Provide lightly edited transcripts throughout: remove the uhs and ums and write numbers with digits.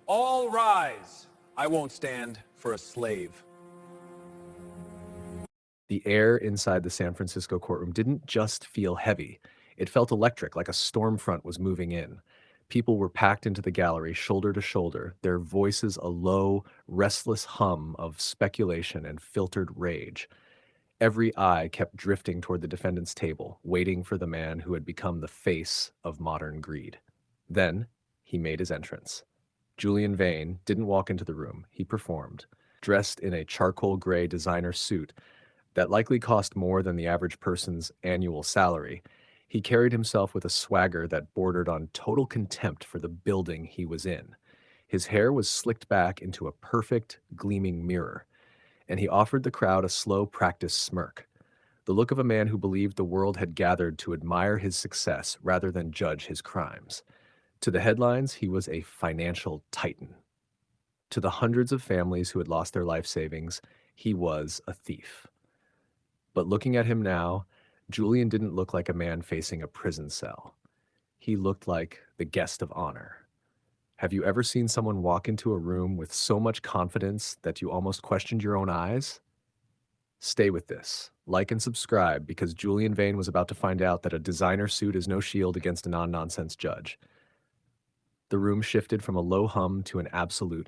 All rise. I won't stand for a slave. The air inside the San Francisco courtroom didn't just feel heavy. It felt electric, like a storm front was moving in. People were packed into the gallery, shoulder to shoulder, their voices a low, restless hum of speculation and filtered rage. Every eye kept drifting toward the defendant's table, waiting for the man who had become the face of modern greed. Then, he made his entrance. Julian Vane didn't walk into the room, he performed. Dressed in a charcoal gray designer suit that likely cost more than the average person's annual salary, he carried himself with a swagger that bordered on total contempt for the building he was in. His hair was slicked back into a perfect, gleaming mirror, and he offered the crowd a slow, practiced smirk, the look of a man who believed the world had gathered to admire his success rather than judge his crimes. To the headlines, he was a financial titan. To the hundreds of families who had lost their life savings, he was a thief. But looking at him now, Julian didn't look like a man facing a prison cell. He looked like the guest of honor. Have you ever seen someone walk into a room with so much confidence that you almost questioned your own eyes? Stay with this. Like and subscribe because Julian Vane was about to find out that a designer suit is no shield against a non-nonsense judge. The room shifted from a low hum to an absolute,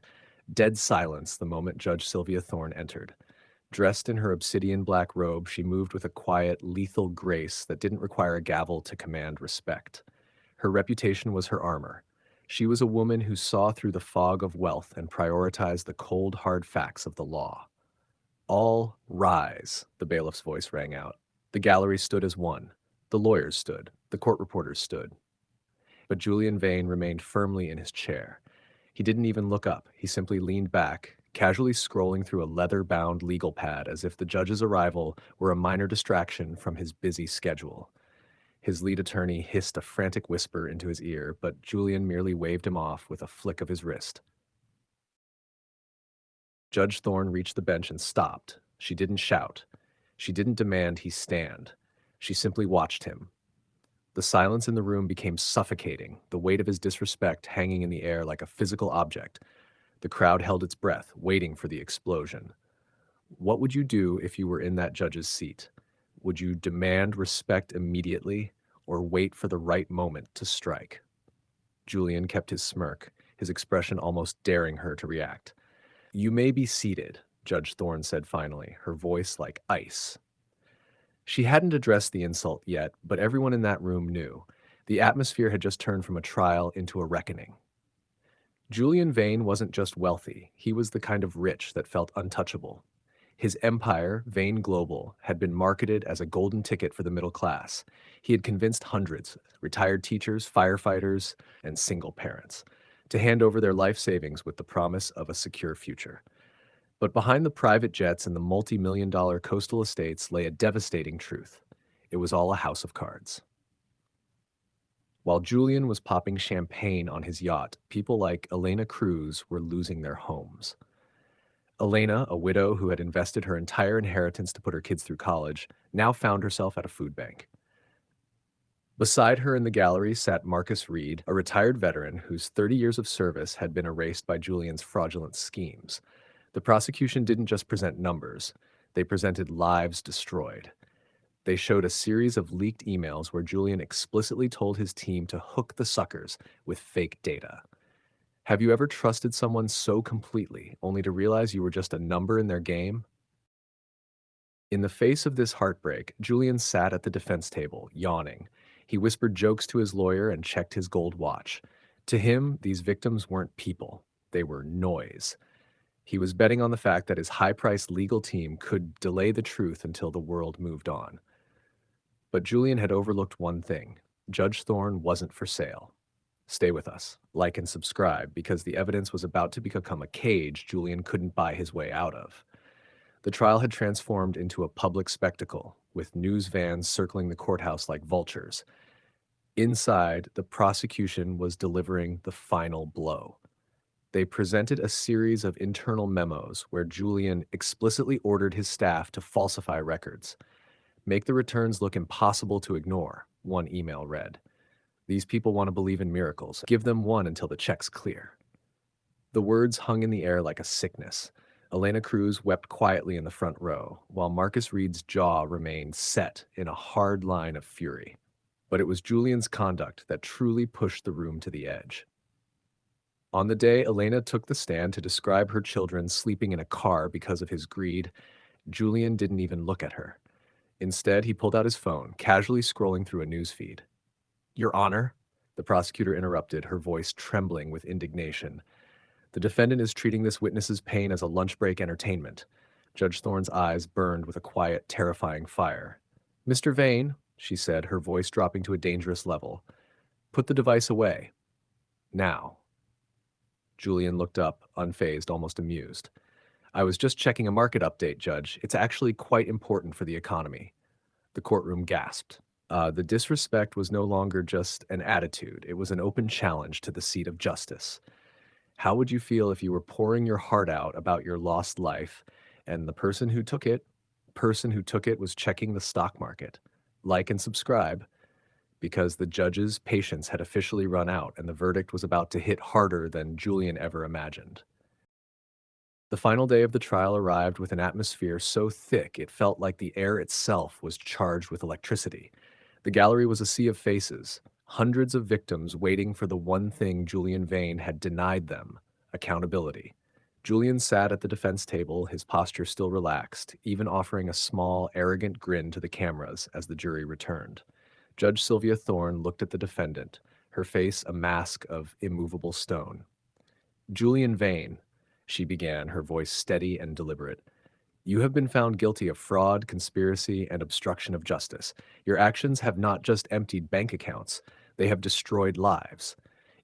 dead silence the moment Judge Sylvia Thorne entered. Dressed in her obsidian black robe, she moved with a quiet, lethal grace that didn't require a gavel to command respect. Her reputation was her armor. She was a woman who saw through the fog of wealth and prioritized the cold, hard facts of the law. All rise, the bailiff's voice rang out. The gallery stood as one. The lawyers stood. The court reporters stood. But Julian Vane remained firmly in his chair. He didn't even look up. He simply leaned back, casually scrolling through a leather-bound legal pad as if the judge's arrival were a minor distraction from his busy schedule. His lead attorney hissed a frantic whisper into his ear, but Julian merely waved him off with a flick of his wrist. Judge Thorne reached the bench and stopped. She didn't shout. She didn't demand he stand. She simply watched him. The silence in the room became suffocating, the weight of his disrespect hanging in the air like a physical object. The crowd held its breath, waiting for the explosion. What would you do if you were in that judge's seat? Would you demand respect immediately, or wait for the right moment to strike? Julian kept his smirk, his expression almost daring her to react. "You may be seated," Judge Thorne said finally, her voice like ice. She hadn't addressed the insult yet, but everyone in that room knew. The atmosphere had just turned from a trial into a reckoning. Julian Vane wasn't just wealthy, he was the kind of rich that felt untouchable. His empire, Vane Global, had been marketed as a golden ticket for the middle class. He had convinced hundreds, retired teachers, firefighters, and single parents, to hand over their life savings with the promise of a secure future. But behind the private jets and the multi-million-dollar coastal estates lay a devastating truth. It was all a house of cards. While Julian was popping champagne on his yacht, people like Elena Cruz were losing their homes. Elena, a widow who had invested her entire inheritance to put her kids through college, now found herself at a food bank. Beside her in the gallery sat Marcus Reed, a retired veteran whose 30 years of service had been erased by Julian's fraudulent schemes. The prosecution didn't just present numbers, they presented lives destroyed. They showed a series of leaked emails where Julian explicitly told his team to hook the suckers with fake data. Have you ever trusted someone so completely, only to realize you were just a number in their game? In the face of this heartbreak, Julian sat at the defense table, yawning. He whispered jokes to his lawyer and checked his gold watch. To him, these victims weren't people, they were noise. He was betting on the fact that his high-priced legal team could delay the truth until the world moved on. But Julian had overlooked one thing. Judge Thorne wasn't for sale. Stay with us, like and subscribe, because the evidence was about to become a cage Julian couldn't buy his way out of. The trial had transformed into a public spectacle, with news vans circling the courthouse like vultures. Inside, the prosecution was delivering the final blow. They presented a series of internal memos where Julian explicitly ordered his staff to falsify records. "Make the returns look impossible to ignore," one email read. "These people want to believe in miracles. Give them one until the check's clear." The words hung in the air like a sickness. Elena Cruz wept quietly in the front row, while Marcus Reed's jaw remained set in a hard line of fury. But it was Julian's conduct that truly pushed the room to the edge. On the day Elena took the stand to describe her children sleeping in a car because of his greed, Julian didn't even look at her. Instead, he pulled out his phone, casually scrolling through a news feed. "Your Honor," the prosecutor interrupted, her voice trembling with indignation. "The defendant is treating this witness's pain as a lunch break entertainment." Judge Thorne's eyes burned with a quiet, terrifying fire. "Mr. Vane," she said, her voice dropping to a dangerous level, "put the device away. Now." Julian looked up, unfazed, almost amused. "I was just checking a market update, Judge. It's actually quite important for the economy." The courtroom gasped. The disrespect was no longer just an attitude, it was an open challenge to the seat of justice. How would you feel if you were pouring your heart out about your lost life, and the person who took it was checking the stock market? Like and subscribe, because the judge's patience had officially run out and the verdict was about to hit harder than Julian ever imagined. The final day of the trial arrived with an atmosphere so thick it felt like the air itself was charged with electricity. The gallery was a sea of faces, hundreds of victims waiting for the one thing Julian Vane had denied them: accountability. Julian sat at the defense table, his posture still relaxed, even offering a small, arrogant grin to the cameras as the jury returned. Judge Sylvia Thorne looked at the defendant, her face a mask of immovable stone. "Julian Vane," she began, her voice steady and deliberate, "you have been found guilty of fraud, conspiracy, and obstruction of justice. Your actions have not just emptied bank accounts, they have destroyed lives.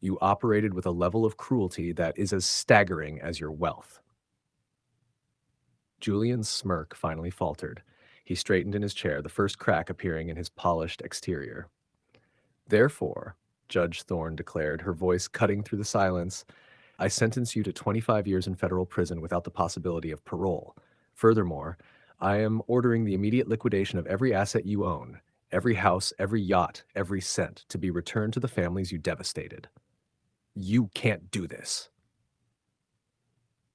You operated with a level of cruelty that is as staggering as your wealth." Julian's smirk finally faltered. He straightened in his chair, the first crack appearing in his polished exterior. "Therefore," Judge Thorne declared, her voice cutting through the silence, "I sentence you to 25 years in federal prison without the possibility of parole. Furthermore, I am ordering the immediate liquidation of every asset you own, every house, every yacht, every cent, to be returned to the families you devastated." "You can't do this."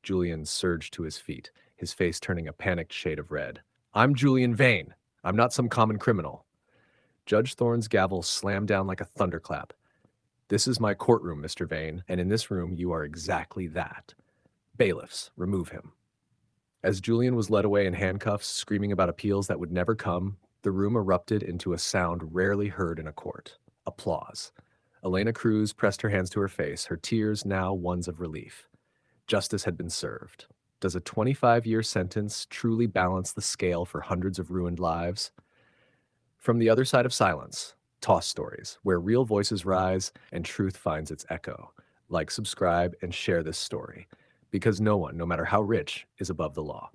Julian surged to his feet, his face turning a panicked shade of red. "I'm Julian Vane. I'm not some common criminal." Judge Thorne's gavel slammed down like a thunderclap. "This is my courtroom, Mr. Vane, and in this room you are exactly that. Bailiffs, remove him." As Julian was led away in handcuffs, screaming about appeals that would never come, the room erupted into a sound rarely heard in a court: applause. Elena Cruz pressed her hands to her face, her tears now ones of relief. Justice had been served. Does a 25-year sentence truly balance the scale for hundreds of ruined lives? From the other side of silence, Toss Stories, where real voices rise and truth finds its echo. Like, subscribe, and share this story, because no one, no matter how rich, is above the law.